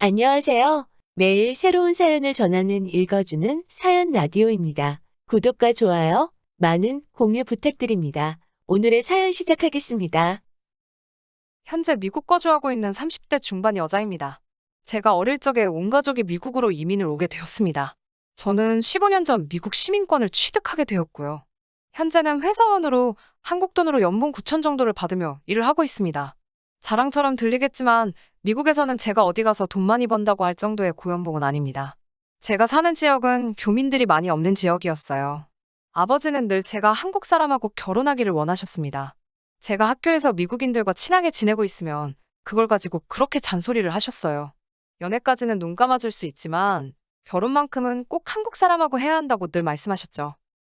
안녕하세요. 매일 새로운 사연을 전하는 읽어주는 사연 라디오입니다. 구독과 좋아요, 많은 공유 부탁드립니다. 오늘의 사연 시작하겠습니다. 현재 미국 거주하고 있는 30대 중반 여자입니다. 제가 어릴 적에 온 가족이 미국으로 이민을 오게 되었습니다. 저는 15년 전 미국 시민권을 취득하게 되었고요. 현재는 회사원으로 한국 돈으로 연봉 9천 정도를 받으며 일을 하고 있습니다. 자랑처럼 들리겠지만 미국에서는 제가 어디 가서 돈 많이 번다고 할 정도의 고연봉은 아닙니다. 제가 사는 지역은 교민들이 많이 없는 지역이었어요. 아버지는 늘 제가 한국 사람하고 결혼하기를 원하셨습니다. 제가 학교에서 미국인들과 친하게 지내고 있으면 그걸 가지고 그렇게 잔소리를 하셨어요. 연애까지는 눈 감아줄 수 있지만 결혼만큼은 꼭 한국 사람하고 해야 한다고 늘 말씀하셨죠.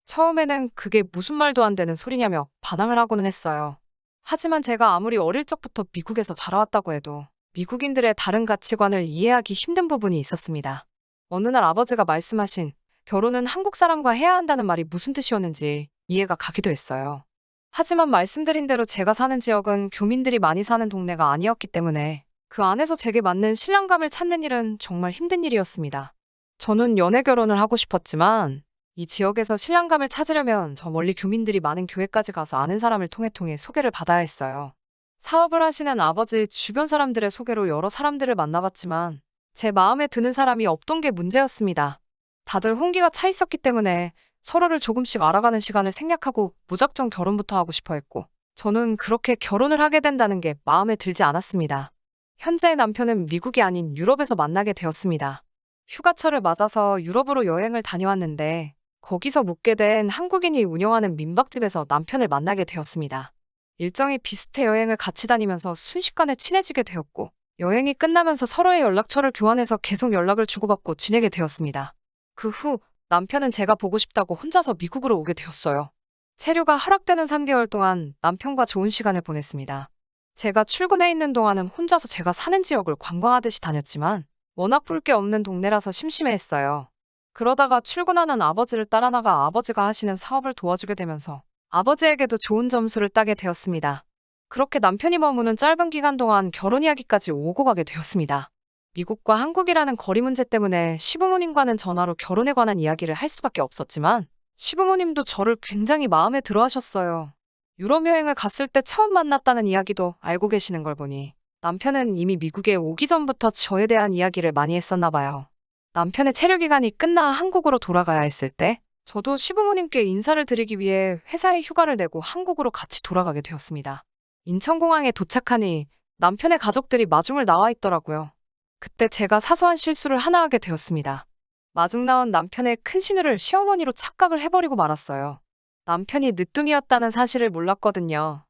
처음에는 그게 무슨 말도 안 되는 소리냐며 반항을 하고는 했어요. 하지만 제가 아무리 어릴 적부터 미국에서 자라왔다고 해도 미국인들의 다른 가치관을 이해하기 힘든 부분이 있었습니다. 어느 날 아버지가 말씀하신 결혼은 한국 사람과 해야 한다는 말이 무슨 뜻이었는지 이해가 가기도 했어요. 하지만 말씀드린 대로 제가 사는 지역은 교민들이 많이 사는 동네가 아니었기 때문에 그 안에서 제게 맞는 신랑감을 찾는 일은 정말 힘든 일이었습니다. 저는 연애 결혼을 하고 싶었지만 이 지역에서 신랑감을 찾으려면 저 멀리 교민들이 많은 교회까지 가서 아는 사람을 통해 소개를 받아야 했어요. 사업을 하시는 아버지 주변 사람들의 소개로 여러 사람들을 만나봤지만 제 마음에 드는 사람이 없던 게 문제였습니다. 다들 홍기가 차 있었기 때문에 서로를 조금씩 알아가는 시간을 생략하고 무작정 결혼부터 하고 싶어 했고 저는 그렇게 결혼을 하게 된다는 게 마음에 들지 않았습니다. 현재의 남편은 미국이 아닌 유럽에서 만나게 되었습니다. 휴가철을 맞아서 유럽으로 여행을 다녀왔는데 거기서 묵게 된 한국인이 운영하는 민박집에서 남편을 만나게 되었습니다. 일정이 비슷해 여행을 같이 다니면서 순식간에 친해지게 되었고 여행이 끝나면서 서로의 연락처를 교환해서 계속 연락을 주고받고 지내게 되었습니다. 그 후 남편은 제가 보고 싶다고 혼자서 미국으로 오게 되었어요. 체류가 허락되는 3개월 동안 남편과 좋은 시간을 보냈습니다. 제가 출근해 있는 동안은 혼자서 제가 사는 지역을 관광하듯이 다녔지만 워낙 볼 게 없는 동네라서 심심해했어요. 그러다가 출근하는 아버지를 따라 나가 아버지가 하시는 사업을 도와주게 되면서 아버지에게도 좋은 점수를 따게 되었습니다. 그렇게 남편이 머무는 짧은 기간 동안 결혼 이야기까지 오고 가게 되었습니다. 미국과 한국이라는 거리 문제 때문에 시부모님과는 전화로 결혼에 관한 이야기를 할 수밖에 없었지만 시부모님도 저를 굉장히 마음에 들어 하셨어요. 유럽 여행을 갔을 때 처음 만났다는 이야기도 알고 계시는 걸 보니 남편은 이미 미국에 오기 전부터 저에 대한 이야기를 많이 했었나 봐요. 남편의 체류 기간이 끝나 한국으로 돌아가야 했을 때 저도 시부모님께 인사를 드리기 위해 회사에 휴가를 내고 한국으로 같이 돌아가게 되었습니다. 인천공항에 도착하니 남편의 가족들이 마중을 나와 있더라고요. 그때 제가 사소한 실수를 하나 하게 되었습니다. 마중 나온 남편의 큰 시누를 시어머니로 착각을 해버리고 말았어요. 남편이 늦둥이였다는 사실을 몰랐거든요.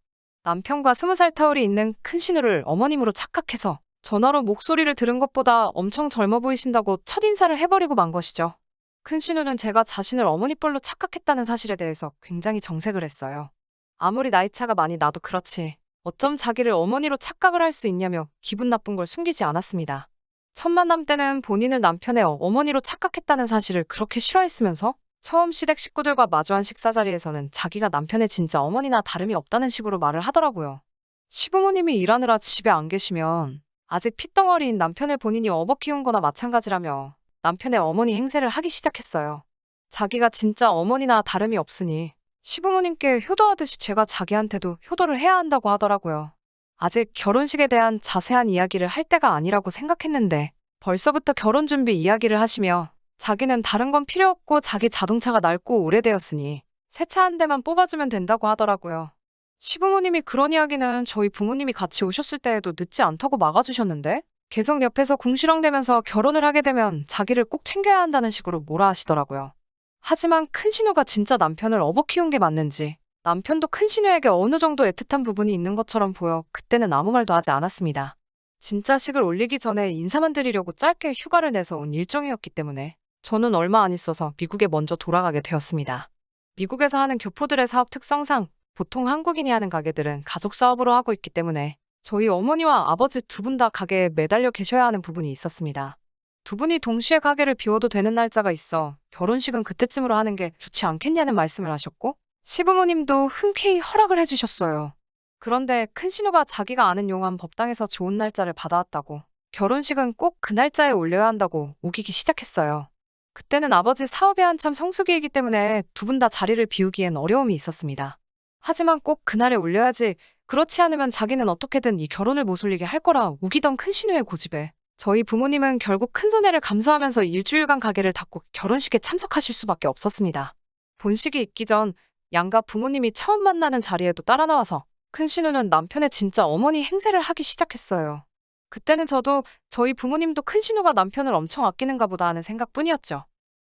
남편과 20살 터울이 있는 큰 시누를 어머님으로 착각해서 전화로 목소리를 들은 것보다 엄청 젊어 보이신다고 첫인사를 해버리고 만 것이죠. 큰 시누는 제가 자신을 어머니뻘로 착각했다는 사실에 대해서 굉장히 정색을 했어요. 아무리 나이 차가 많이 나도 그렇지 어쩜 자기를 어머니로 착각을 할 수 있냐며 기분 나쁜 걸 숨기지 않았습니다. 첫 만남 때는 본인을 남편의 어머니로 착각했다는 사실을 그렇게 싫어했으면서 처음 시댁 식구들과 마주한 식사 자리에서는 자기가 남편의 진짜 어머니나 다름이 없다는 식으로 말을 하더라고요. 시부모님이 일하느라 집에 안 계시면 아직 핏덩어리인 남편을 본인이 업어 키운 거나 마찬가지라며 남편의 어머니 행세를 하기 시작했어요. 자기가 진짜 어머니나 다름이 없으니 시부모님께 효도하듯이 제가 자기한테도 효도를 해야 한다고 하더라고요. 아직 결혼식에 대한 자세한 이야기를 할 때가 아니라고 생각했는데 벌써부터 결혼 준비 이야기를 하시며 자기는 다른 건 필요 없고 자기 자동차가 낡고 오래되었으니 새 차 한 대만 뽑아주면 된다고 하더라고요. 시부모님이 그런 이야기는 저희 부모님이 같이 오셨을 때에도 늦지 않다고 막아주셨는데 계속 옆에서 궁시렁대면서 결혼을 하게 되면 자기를 꼭 챙겨야 한다는 식으로 뭐라 하시더라고요. 하지만 큰 신우가 진짜 남편을 업어 키운 게 맞는지 남편도 큰 신우에게 어느 정도 애틋한 부분이 있는 것처럼 보여 그때는 아무 말도 하지 않았습니다. 진짜 식을 올리기 전에 인사만 드리려고 짧게 휴가를 내서 온 일정이었기 때문에 저는 얼마 안 있어서 미국에 먼저 돌아가게 되었습니다. 미국에서 하는 교포들의 사업 특성상 보통 한국인이 하는 가게들은 가족 사업으로 하고 있기 때문에 저희 어머니와 아버지 두 분 다 가게에 매달려 계셔야 하는 부분이 있었습니다. 두 분이 동시에 가게를 비워도 되는 날짜가 있어 결혼식은 그때쯤으로 하는 게 좋지 않겠냐는 말씀을 하셨고 시부모님도 흔쾌히 허락을 해주셨어요. 그런데 큰 신우가 자기가 아는 용한 법당에서 좋은 날짜를 받아왔다고 결혼식은 꼭 그 날짜에 올려야 한다고 우기기 시작했어요. 그때는 아버지 사업에 한참 성수기이기 때문에 두 분 다 자리를 비우기엔 어려움이 있었습니다. 하지만 꼭 그날에 올려야지, 그렇지 않으면 자기는 어떻게든 이 결혼을 못 올리게 할 거라 우기던 큰 신우의 고집에 저희 부모님은 결국 큰 손해를 감수하면서 일주일간 가게를 닫고 결혼식에 참석하실 수밖에 없었습니다. 본식이 있기 전 양가 부모님이 처음 만나는 자리에도 따라 나와서 큰 신우는 남편의 진짜 어머니 행세를 하기 시작했어요. 그때는 저도 저희 부모님도 큰 신우가 남편을 엄청 아끼는가 보다 하는 생각뿐이었죠.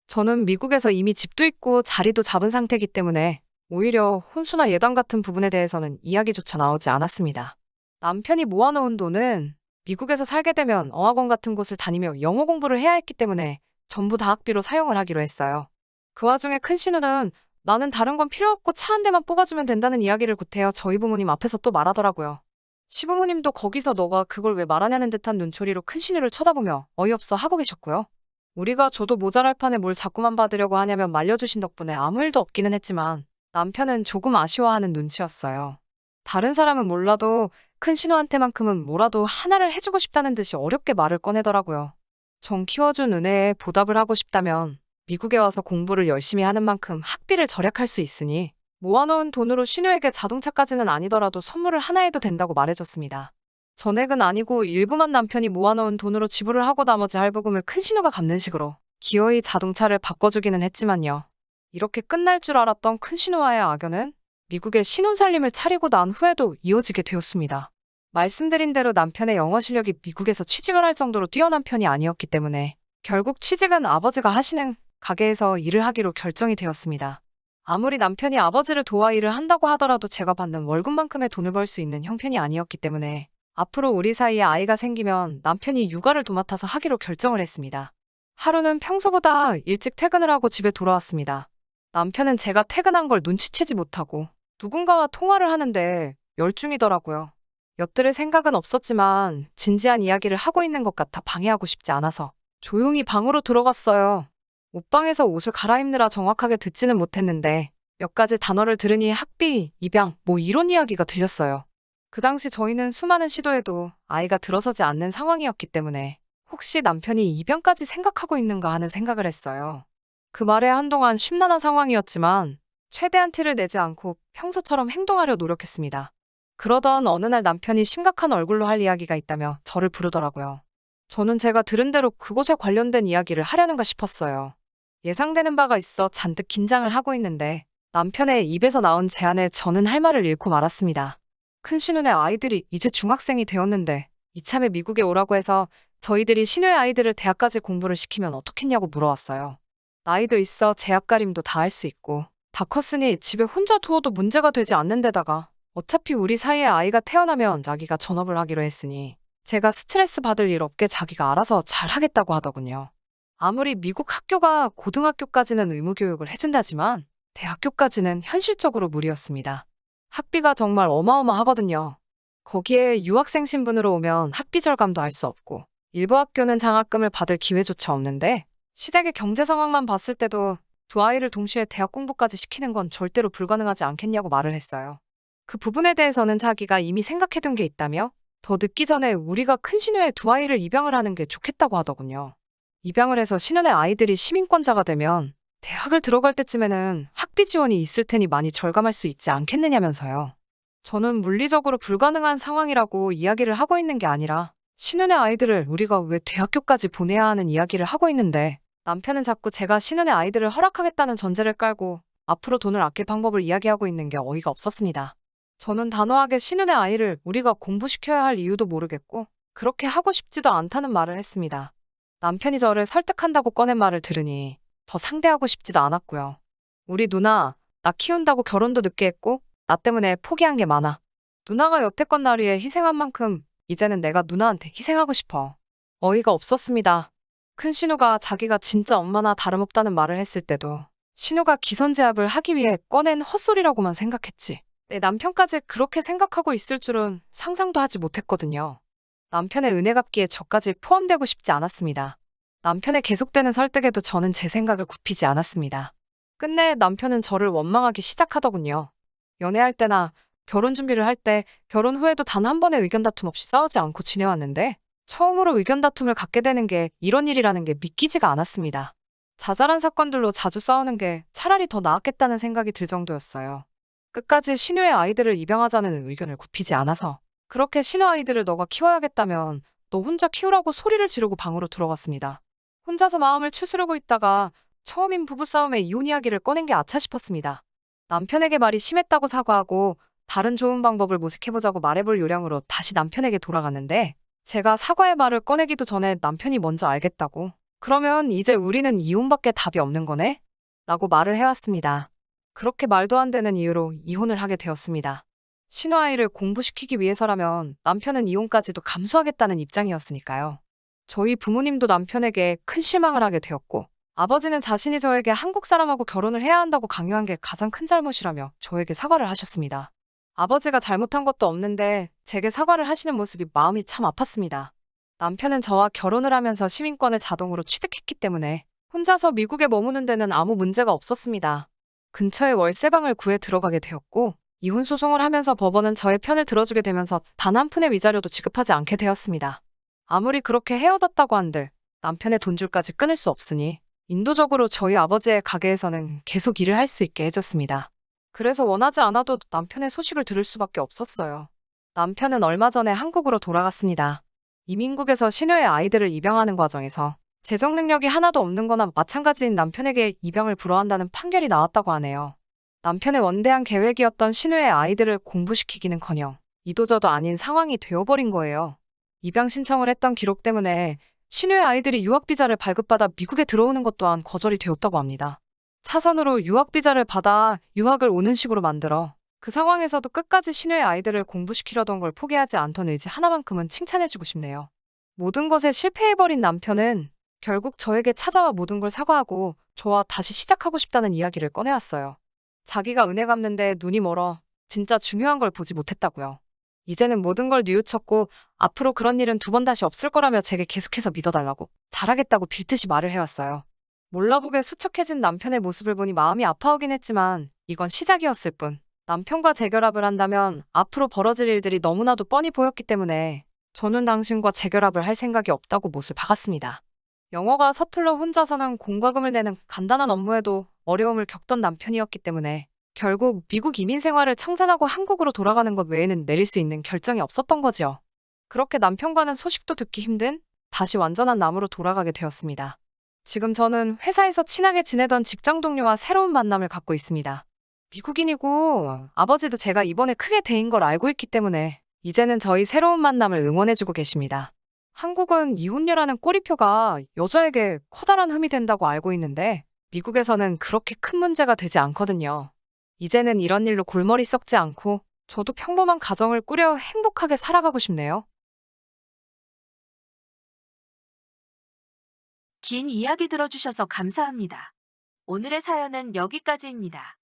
저는 미국에서 이미 집도 있고 자리도 잡은 상태이기 때문에 오히려 혼수나 예단 같은 부분에 대해서는 이야기조차 나오지 않았습니다. 남편이 모아놓은 돈은 미국에서 살게 되면 어학원 같은 곳을 다니며 영어 공부를 해야 했기 때문에 전부 다 학비로 사용을 하기로 했어요. 그 와중에 큰 신우는 나는 다른 건 필요 없고 차 한 대만 뽑아주면 된다는 이야기를 구태여 저희 부모님 앞에서 또 말하더라고요. 시부모님도 거기서 너가 그걸 왜 말하냐는 듯한 눈초리로 큰 신우를 쳐다보며 어이없어 하고 계셨고요. 우리가 줘도 모자랄 판에 뭘 자꾸만 받으려고 하냐며 말려주신 덕분에 아무 일도 없기는 했지만 남편은 조금 아쉬워하는 눈치였어요. 다른 사람은 몰라도 큰 신우한테만큼은 뭐라도 하나를 해주고 싶다는 듯이 어렵게 말을 꺼내더라고요. 정 키워준 은혜에 보답을 하고 싶다면 미국에 와서 공부를 열심히 하는 만큼 학비를 절약할 수 있으니 모아놓은 돈으로 신우에게 자동차까지는 아니더라도 선물을 하나 해도 된다고 말해줬습니다. 전액은 아니고 일부만 남편이 모아놓은 돈으로 지불을 하고 나머지 할부금을 큰 신우가 갚는 식으로 기어이 자동차를 바꿔주기는 했지만요. 이렇게 끝날 줄 알았던 큰 신우와의 악연은 미국에 신혼살림을 차리고 난 후에도 이어지게 되었습니다. 말씀드린 대로 남편의 영어 실력이 미국에서 취직을 할 정도로 뛰어난 편이 아니었기 때문에 결국 취직은 아버지가 하시는 가게에서 일을 하기로 결정이 되었습니다. 아무리 남편이 아버지를 도와 일을 한다고 하더라도 제가 받는 월급만큼의 돈을 벌 수 있는 형편이 아니었기 때문에 앞으로 우리 사이에 아이가 생기면 남편이 육아를 도맡아서 하기로 결정을 했습니다. 하루는 평소보다 일찍 퇴근을 하고 집에 돌아왔습니다. 남편은 제가 퇴근한 걸 눈치채지 못하고 누군가와 통화를 하는데 열중이더라고요. 엿들을 생각은 없었지만 진지한 이야기를 하고 있는 것 같아 방해하고 싶지 않아서 조용히 방으로 들어갔어요. 옷방에서 옷을 갈아입느라 정확하게 듣지는 못했는데 몇 가지 단어를 들으니 학비, 입양, 뭐 이런 이야기가 들렸어요. 그 당시 저희는 수많은 시도에도 아이가 들어서지 않는 상황이었기 때문에 혹시 남편이 입양까지 생각하고 있는가 하는 생각을 했어요. 그 말에 한동안 심란한 상황이었지만 최대한 티를 내지 않고 평소처럼 행동하려 노력했습니다. 그러던 어느 날 남편이 심각한 얼굴로 할 이야기가 있다며 저를 부르더라고요. 저는 제가 들은 대로 그곳에 관련된 이야기를 하려는가 싶었어요. 예상되는 바가 있어 잔뜩 긴장을 하고 있는데 남편의 입에서 나온 제안에 저는 할 말을 잃고 말았습니다. 큰 신우네 아이들이 이제 중학생이 되었는데 이참에 미국에 오라고 해서 저희들이 신우의 아이들을 대학까지 공부를 시키면 어떻겠냐고 물어왔어요. 나이도 있어 제 앞가림도 다 할 수 있고 다 컸으니 집에 혼자 두어도 문제가 되지 않는 데다가 어차피 우리 사이에 아이가 태어나면 자기가 전업을 하기로 했으니 제가 스트레스 받을 일 없게 자기가 알아서 잘 하겠다고 하더군요. 아무리 미국 학교가 고등학교까지는 의무교육을 해준다지만 대학교까지는 현실적으로 무리였습니다. 학비가 정말 어마어마하거든요. 거기에 유학생 신분으로 오면 학비 절감도 할 수 없고 일부 학교는 장학금을 받을 기회조차 없는데 시댁의 경제 상황만 봤을 때도 두 아이를 동시에 대학 공부까지 시키는 건 절대로 불가능하지 않겠냐고 말을 했어요. 그 부분에 대해서는 자기가 이미 생각해둔 게 있다며 더 늦기 전에 우리가 큰 신우의 두 아이를 입양을 하는 게 좋겠다고 하더군요. 입양을 해서 신우의 아이들이 시민권자가 되면 대학을 들어갈 때쯤에는 학비 지원이 있을 테니 많이 절감할 수 있지 않겠느냐면서요. 저는 물리적으로 불가능한 상황이라고 이야기를 하고 있는 게 아니라 신우의 아이들을 우리가 왜 대학교까지 보내야 하는 이야기를 하고 있는데 남편은 자꾸 제가 신우의 아이들을 허락하겠다는 전제를 깔고 앞으로 돈을 아낄 방법을 이야기하고 있는 게 어이가 없었습니다. 저는 단호하게 신우의 아이를 우리가 공부시켜야 할 이유도 모르겠고 그렇게 하고 싶지도 않다는 말을 했습니다. 남편이 저를 설득한다고 꺼낸 말을 들으니 더 상대하고 싶지도 않았고요. 우리 누나, 나 키운다고 결혼도 늦게 했고 나 때문에 포기한 게 많아. 누나가 여태껏 날 위해 희생한 만큼 이제는 내가 누나한테 희생하고 싶어. 어이가 없었습니다. 큰 신우가 자기가 진짜 엄마나 다름없다는 말을 했을 때도 신우가 기선제압을 하기 위해 꺼낸 헛소리라고만 생각했지. 내 남편까지 그렇게 생각하고 있을 줄은 상상도 하지 못했거든요. 남편의 은혜 갚기에 저까지 포함되고 싶지 않았습니다. 남편의 계속되는 설득에도 저는 제 생각을 굽히지 않았습니다. 끝내 남편은 저를 원망하기 시작하더군요. 연애할 때나 결혼 준비를 할 때 결혼 후에도 단 한 번의 의견 다툼 없이 싸우지 않고 지내왔는데 처음으로 의견 다툼을 갖게 되는 게 이런 일이라는 게 믿기지가 않았습니다. 자잘한 사건들로 자주 싸우는 게 차라리 더 나았겠다는 생각이 들 정도였어요. 끝까지 신우의 아이들을 입양하자는 의견을 굽히지 않아서 그렇게 신우 아이들을 너가 키워야겠다면 너 혼자 키우라고 소리를 지르고 방으로 들어갔습니다. 혼자서 마음을 추스르고 있다가 처음인 부부싸움에 이혼 이야기를 꺼낸 게 아차 싶었습니다. 남편에게 말이 심했다고 사과하고 다른 좋은 방법을 모색해보자고 말해볼 요량으로 다시 남편에게 돌아갔는데 제가 사과의 말을 꺼내기도 전에 남편이 먼저 알겠다고 그러면 이제 우리는 이혼밖에 답이 없는 거네? 라고 말을 해왔습니다. 그렇게 말도 안 되는 이유로 이혼을 하게 되었습니다. 신우아이를 공부시키기 위해서라면 남편은 이혼까지도 감수하겠다는 입장이었으니까요. 저희 부모님도 남편에게 큰 실망을 하게 되었고 아버지는 자신이 저에게 한국 사람하고 결혼을 해야 한다고 강요한 게 가장 큰 잘못이라며 저에게 사과를 하셨습니다. 아버지가 잘못한 것도 없는데 제게 사과를 하시는 모습이 마음이 참 아팠습니다. 남편은 저와 결혼을 하면서 시민권을 자동으로 취득했기 때문에 혼자서 미국에 머무는 데는 아무 문제가 없었습니다. 근처에 월세방을 구해 들어가게 되었고 이혼 소송을 하면서 법원은 저의 편을 들어주게 되면서 단 한 푼의 위자료도 지급하지 않게 되었습니다. 아무리 그렇게 헤어졌다고 한들 남편의 돈줄까지 끊을 수 없으니 인도적으로 저희 아버지의 가게에서는 계속 일을 할 수 있게 해줬습니다. 그래서 원하지 않아도 남편의 소식을 들을 수밖에 없었어요. 남편은 얼마 전에 한국으로 돌아갔습니다. 이민국에서 신우의 아이들을 입양하는 과정에서 재정 능력이 하나도 없는 거나 마찬가지인 남편에게 입양을 불허한다는 판결이 나왔다고 하네요. 남편의 원대한 계획이었던 신우의 아이들을 공부시키기는커녕 이도저도 아닌 상황이 되어버린 거예요. 입양 신청을 했던 기록 때문에 신우의 아이들이 유학비자를 발급받아 미국에 들어오는 것 또한 거절이 되었다고 합니다. 차선으로 유학비자를 받아 유학을 오는 식으로 만들어 그 상황에서도 끝까지 신우의 아이들을 공부시키려던 걸 포기하지 않던 의지 하나만큼은 칭찬해주고 싶네요. 모든 것에 실패해버린 남편은 결국 저에게 찾아와 모든 걸 사과하고 저와 다시 시작하고 싶다는 이야기를 꺼내왔어요. 자기가 은혜 갚는데 눈이 멀어 진짜 중요한 걸 보지 못했다고요. 이제는 모든 걸 뉘우쳤고 앞으로 그런 일은 두 번 다시 없을 거라며 제게 계속해서 믿어달라고 잘하겠다고 빌듯이 말을 해왔어요. 몰라보게 수척해진 남편의 모습을 보니 마음이 아파오긴 했지만 이건 시작이었을 뿐 남편과 재결합을 한다면 앞으로 벌어질 일들이 너무나도 뻔히 보였기 때문에 저는 당신과 재결합을 할 생각이 없다고 못을 박았습니다. 영어가 서툴러 혼자서는 공과금을 내는 간단한 업무에도 어려움을 겪던 남편이었기 때문에 결국 미국 이민 생활을 청산하고 한국으로 돌아가는 것 외에는 내릴 수 있는 결정이 없었던 거지요. 그렇게 남편과는 소식도 듣기 힘든 다시 완전한 남으로 돌아가게 되었습니다. 지금 저는 회사에서 친하게 지내던 직장 동료와 새로운 만남을 갖고 있습니다. 미국인이고 아버지도 제가 이번에 크게 데인 걸 알고 있기 때문에 이제는 저희 새로운 만남을 응원해주고 계십니다. 한국은 이혼녀라는 꼬리표가 여자에게 커다란 흠이 된다고 알고 있는데 미국에서는 그렇게 큰 문제가 되지 않거든요. 이제는 이런 일로 골머리 썩지 않고 저도 평범한 가정을 꾸려 행복하게 살아가고 싶네요. 긴 이야기 들어주셔서 감사합니다. 오늘의 사연은 여기까지입니다.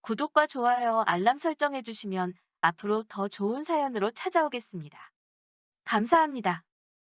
구독과 좋아요, 알람 설정해주시면 앞으로 더 좋은 사연으로 찾아오겠습니다. 감사합니다.